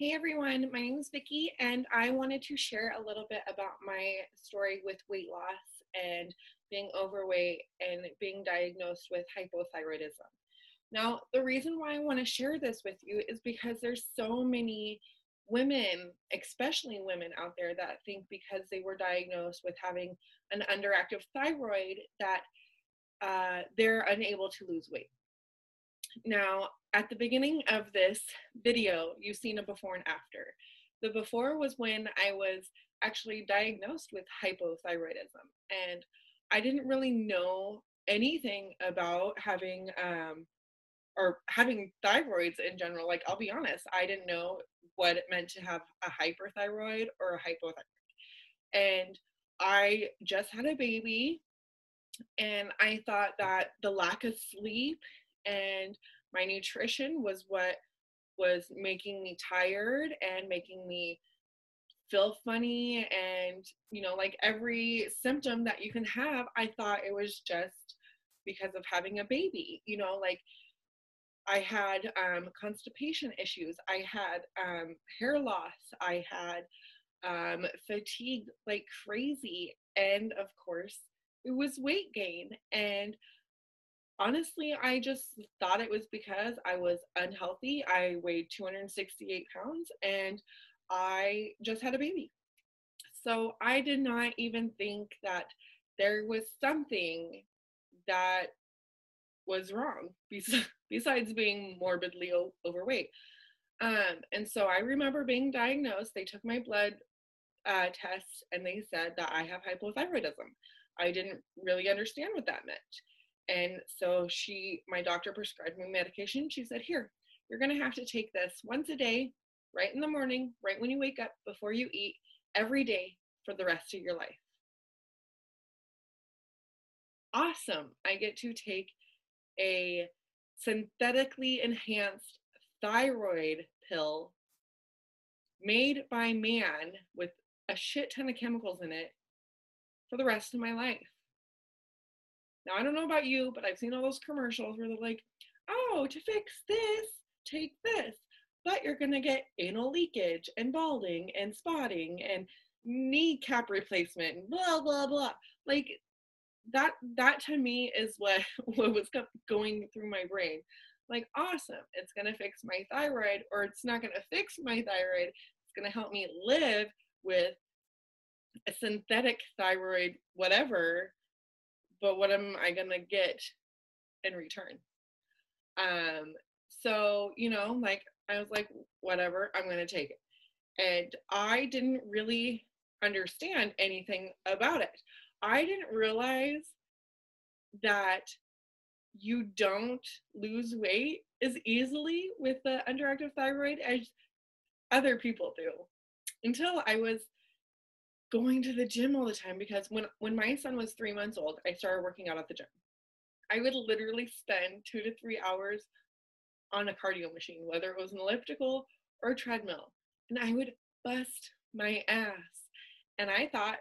Hey everyone, my name is Vicki and I wanted to share a little bit about my story with weight loss and being overweight and being diagnosed with hypothyroidism. Now, the reason why I want to share this with you is because there's so many women, especially women out there that think because they were diagnosed with having an underactive thyroid that they're unable to lose weight. Now, at the beginning of this video, you've seen a before and after. The before was when I was actually diagnosed with hypothyroidism, and I didn't really know anything about having or having thyroids in general. Like, I'll be honest, I didn't know what it meant to have a hyperthyroid or a hypothyroid. And I just had a baby, and I thought that the lack of sleep and my nutrition was what was making me tired and making me feel funny. And, like every symptom that you can have, I thought it was just because of having a baby. Like I had constipation issues, I had hair loss, I had fatigue like crazy. And of course, it was weight gain. And honestly, I just thought it was because I was unhealthy. I weighed 268 pounds and I just had a baby. So I did not even think that there was something that was wrong besides being morbidly overweight. And so I remember being diagnosed. They took my blood test and they said that I have hypothyroidism. I didn't really understand what that meant. And so my doctor prescribed me medication. She said, here, you're going to have to take this once a day, right in the morning, right when you wake up, before you eat, every day for the rest of your life. Awesome. I get to take a synthetically enhanced thyroid pill made by man with a shit ton of chemicals in it for the rest of my life. Now, I don't know about you, but I've seen all those commercials where they're like, oh, to fix this, take this, but you're going to get anal leakage and balding and spotting and kneecap replacement and blah, blah, blah. Like that to me is what was going through my brain. Like, awesome, it's going to fix my thyroid, or it's not going to fix my thyroid. It's going to help me live with a synthetic thyroid, whatever, but what am I gonna get in return? So, like I was like, whatever, I'm gonna take it. And I didn't really understand anything about it. I didn't realize that you don't lose weight as easily with the underactive thyroid as other people do until I was going to the gym all the time. Because when my son was 3 months old, I started working out at the gym. I would literally spend 2 to 3 hours on a cardio machine, whether it was an elliptical or a treadmill, and I would bust my ass. And I thought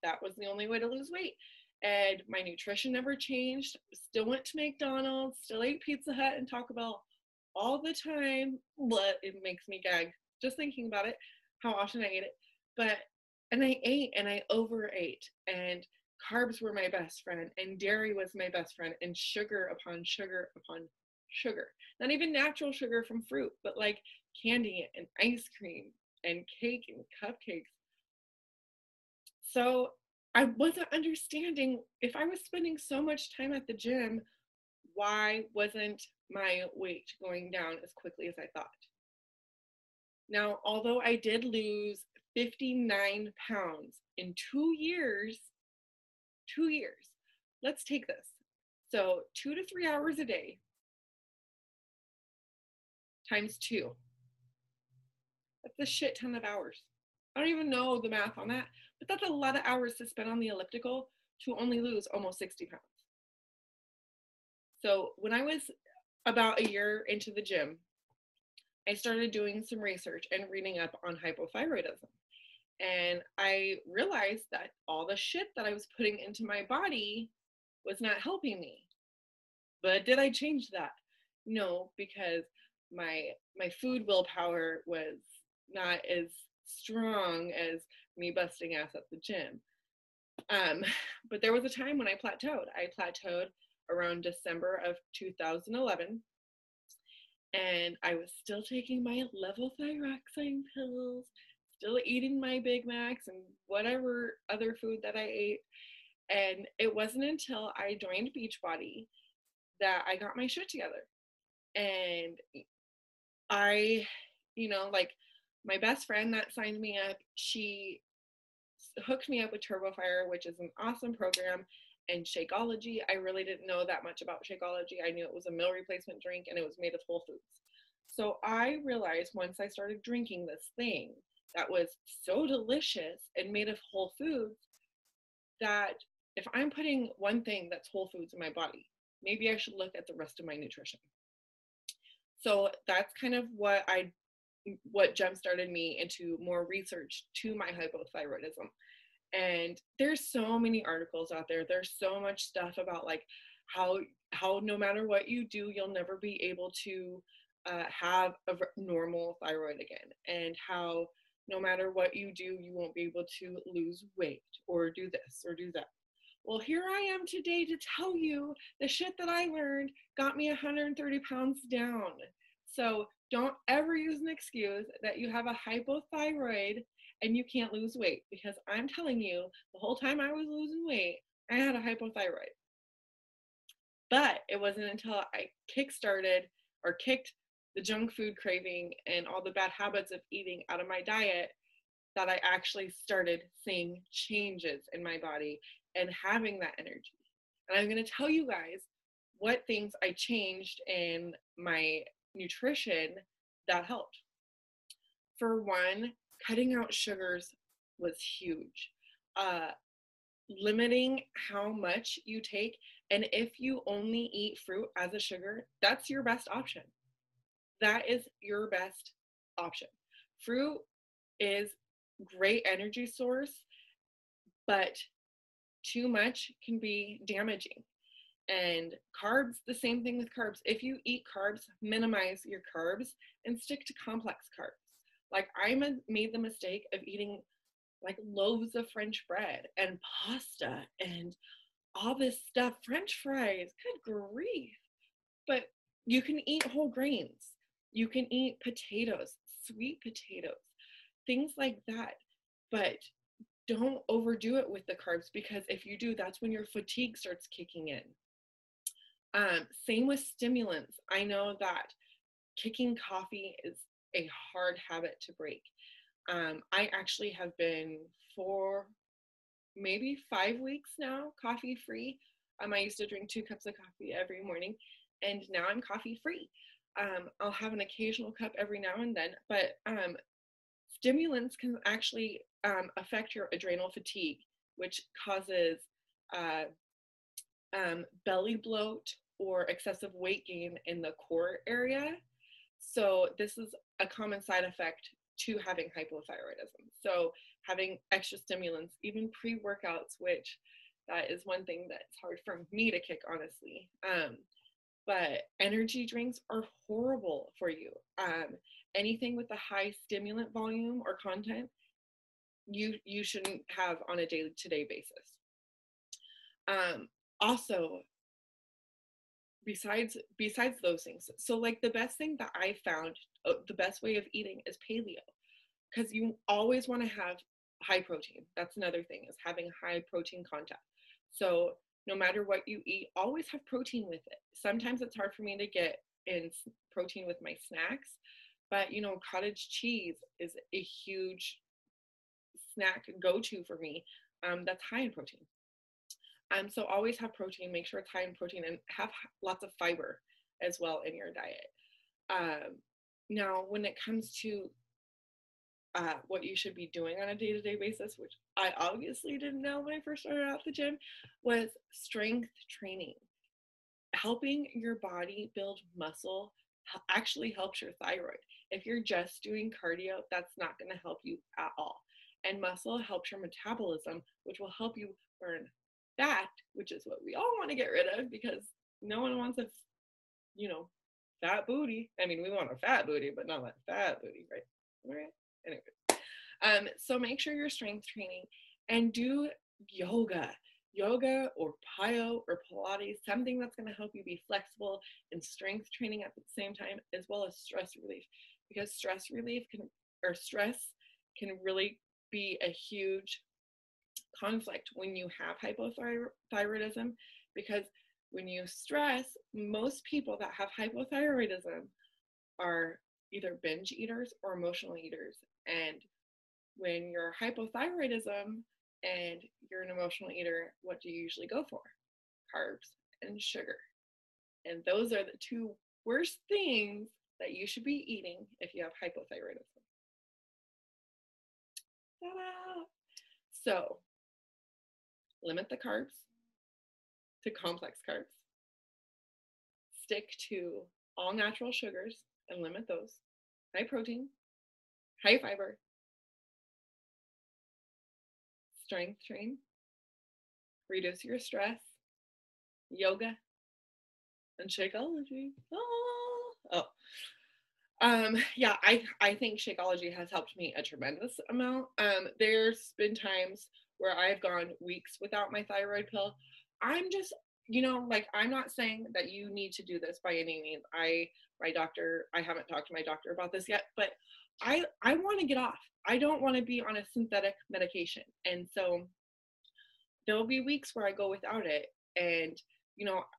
that was the only way to lose weight. And my nutrition never changed. Still went to McDonald's, still ate Pizza Hut and Taco Bell all the time. But it makes me gag just thinking about it, how often I ate it. And I ate and I overate, and carbs were my best friend, and dairy was my best friend, and sugar upon sugar upon sugar. Not even natural sugar from fruit, but like candy and ice cream and cake and cupcakes. So I wasn't understanding, if I was spending so much time at the gym, why wasn't my weight going down as quickly as I thought? Now, although I did lose 59 pounds in 2 years, let's take this. So 2 to 3 hours a day times 2. That's a shit ton of hours. I don't even know the math on that, but that's a lot of hours to spend on the elliptical to only lose almost 60 pounds. So when I was about a year into the gym, I started doing some research and reading up on hypothyroidism. And I realized that all the shit that I was putting into my body was not helping me. But did I change that? No, because my food willpower was not as strong as me busting ass at the gym. But there was a time when I plateaued. I plateaued around December of 2011, and I was still taking my levothyroxine pills, still eating my Big Macs and whatever other food that I ate. And it wasn't until I joined Beachbody that I got my shit together. And I, like my best friend that signed me up, she hooked me up with TurboFire, which is an awesome program, and Shakeology. I really didn't know that much about Shakeology. I knew it was a meal replacement drink and it was made of whole foods. So I realized once I started drinking this thing that was so delicious and made of whole foods, that if I'm putting one thing that's whole foods in my body, maybe I should look at the rest of my nutrition. So that's kind of what jump started me into more research to my hypothyroidism. And there's so many articles out there. There's so much stuff about like how no matter what you do, you'll never be able to have a normal thyroid again, and how no matter what you do, you won't be able to lose weight or do this or do that. Well, here I am today to tell you the shit that I learned got me 130 pounds down. So don't ever use an excuse that you have a hypothyroid and you can't lose weight, because I'm telling you, the whole time I was losing weight, I had a hypothyroid. But it wasn't until I kicked the junk food craving and all the bad habits of eating out of my diet that I actually started seeing changes in my body and having that energy. And I'm going to tell you guys what things I changed in my nutrition that helped. For one, cutting out sugars was huge. Limiting how much you take, and if you only eat fruit as a sugar, that's your best option. That is your best option. Fruit is great energy source, but too much can be damaging. And carbs, the same thing with carbs. If you eat carbs, minimize your carbs and stick to complex carbs. Like I made the mistake of eating like loaves of French bread and pasta and all this stuff, French fries, good grief. But you can eat whole grains. You can eat potatoes, sweet potatoes, things like that. But don't overdo it with the carbs, because if you do, that's when your fatigue starts kicking in. Same with stimulants. I know that kicking coffee is a hard habit to break. I actually have been for maybe 5 weeks now coffee free. I used to drink 2 cups of coffee every morning, and now I'm coffee free. I'll have an occasional cup every now and then, but stimulants can actually affect your adrenal fatigue, which causes belly bloat or excessive weight gain in the core area. So this is a common side effect to having hypothyroidism. So having extra stimulants, even pre-workouts, which that is one thing that's hard for me to kick, honestly. But energy drinks are horrible for you. Anything with a high stimulant volume or content, you shouldn't have on a day-to-day basis. Also, besides those things, so like the best thing that I found, the best way of eating is paleo, because you always want to have high protein. That's another thing, is having high protein content. So no matter what you eat, always have protein with it. Sometimes it's hard for me to get in protein with my snacks, but cottage cheese is a huge snack go-to for me. That's high in protein. So always have protein, make sure it's high in protein, and have lots of fiber as well in your diet. Now, when it comes to what you should be doing on a day-to-day basis, which I obviously didn't know when I first started out the gym, was strength training. Helping your body build muscle actually helps your thyroid. If you're just doing cardio, that's not going to help you at all. And muscle helps your metabolism, which will help you burn fat, which is what we all want to get rid of, because no one wants to, fat booty. I mean, we want a fat booty, but not like fat booty, right? Right. Anyway, so make sure you're strength training and do yoga or Piyo or Pilates, something that's going to help you be flexible and strength training at the same time, as well as stress relief, because stress can really be a huge conflict when you have hypothyroidism, because when you stress, most people that have hypothyroidism are either binge eaters or emotional eaters. And when you're hypothyroidism and you're an emotional eater, what do you usually go for? Carbs and sugar. And those are the two worst things that you should be eating if you have hypothyroidism. Ta-da! So, limit the carbs to complex carbs. Stick to all natural sugars and limit those. High protein, high fiber, strength train, reduce your stress, yoga, and Shakeology. Yeah, I think Shakeology has helped me a tremendous amount. There's been times where I've gone weeks without my thyroid pill. I'm just, like, I'm not saying that you need to do this by any means. I haven't talked to my doctor about this yet, but I want to get off. I don't want to be on a synthetic medication. And so there'll be weeks where I go without it, and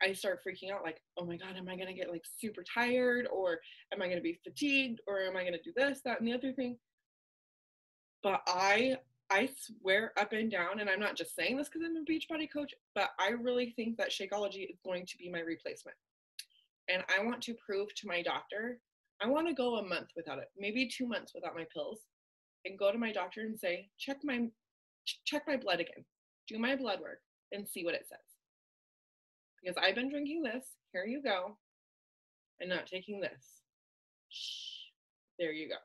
I start freaking out, like, oh my God, am I going to get like super tired, or am I going to be fatigued, or am I going to do this, that, and the other thing? But I swear up and down, and I'm not just saying this because I'm a Beachbody coach, but I really think that Shakeology is going to be my replacement. And I want to prove to my doctor, I want to go a month without it, maybe 2 months without my pills, and go to my doctor and say, check my blood again, do my blood work, and see what it says. Because I've been drinking this, here you go, and not taking this. Shh, there you go,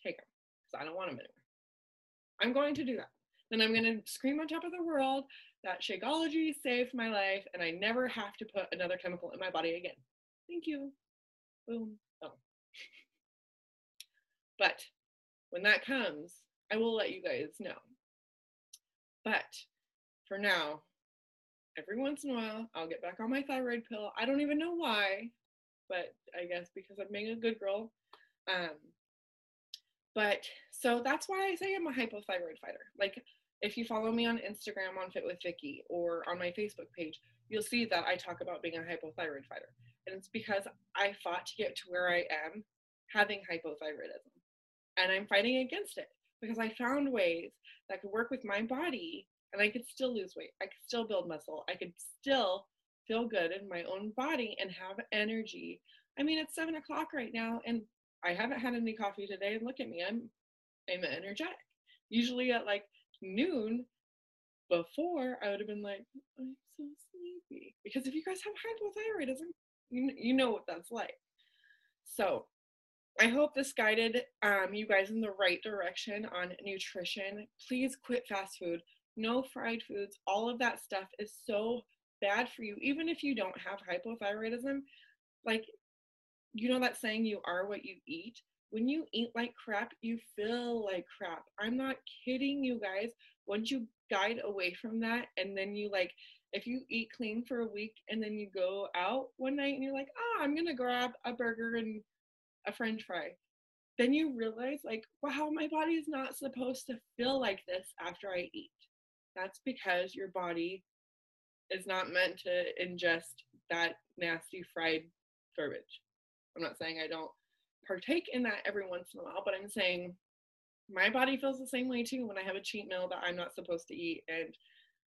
take them, because I don't want them anymore. I'm going to do that. Then I'm going to scream on top of the world that Shakeology saved my life, and I never have to put another chemical in my body again. Thank you. Boom. Oh. But when that comes, I will let you guys know. But for now, every once in a while, I'll get back on my thyroid pill. I don't even know why, but I guess because I'm being a good girl. But so that's why I say I'm a hypothyroid fighter. Like, if you follow me on Instagram on Fit with Vicki or on my Facebook page, you'll see that I talk about being a hypothyroid fighter. And it's because I fought to get to where I am having hypothyroidism. And I'm fighting against it because I found ways that could work with my body, and I could still lose weight. I could still build muscle. I could still feel good in my own body and have energy. I mean, it's 7 o'clock right now, and I haven't had any coffee today, and look at me, I'm energetic. Usually at like noon before, I would have been like, I'm so sleepy. Because if you guys have hypothyroidism, you know what that's like. So I hope this guided you guys in the right direction on nutrition. Please quit fast food. No fried foods. All of that stuff is so bad for you. Even if you don't have hypothyroidism, like, that saying, you are what you eat. When you eat like crap, you feel like crap. I'm not kidding you guys. Once you guide away from that, and then you, like, if you eat clean for a week and then you go out one night and you're like, I'm gonna grab a burger and a French fry, then you realize, like, wow, my body is not supposed to feel like this after I eat. That's because your body is not meant to ingest that nasty fried garbage. I'm not saying I don't partake in that every once in a while, but I'm saying my body feels the same way too when I have a cheat meal that I'm not supposed to eat, and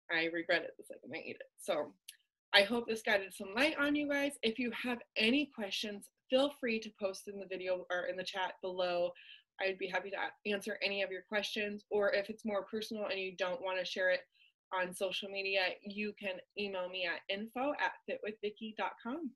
I regret it the second I eat it. So I hope this guided some light on you guys. If you have any questions, feel free to post in the video or in the chat below. I'd be happy to answer any of your questions, or if it's more personal and you don't want to share it on social media, you can email me at info@fitwithvicki.com.